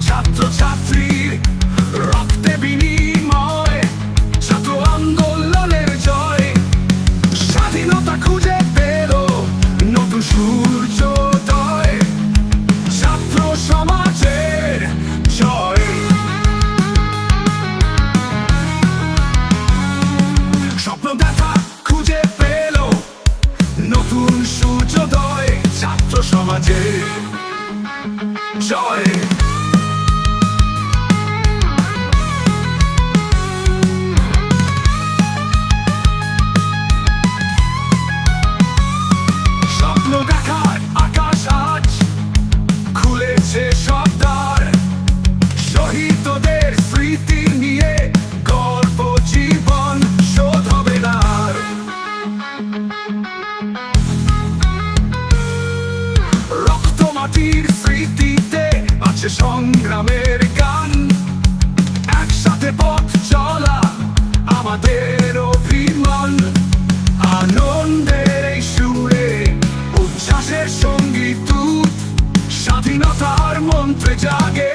ছাত্র ছাত্রীর রক্তে বিনিময়, ছাত্র আন্দোলনের জয়, স্বাধীনতা খুঁজে পেল নতুন সূর্যোদয়, ছাত্র সমাজের জয়। স্বপ্ন দেখা খুঁজে পেল নতুন সূর্যোদয়, ছাত্র সমাজের জয়। স্বপ্ন দেখার আকাশ আজ খুলেছে সব দ্বার, শহীদদের স্মৃতি নিয়ে গর্ব জীবন শোধ হবে না। রক্ত মাটির স্মৃতিতে আছে সংগ্রামের গান, একসাথে পথ চলা আমাদের অভিমান, আনন্দের এই সুরে উচ্ছ্বাসের সঙ্গীত, স্বাধীনতার মন্ত্রে জাগে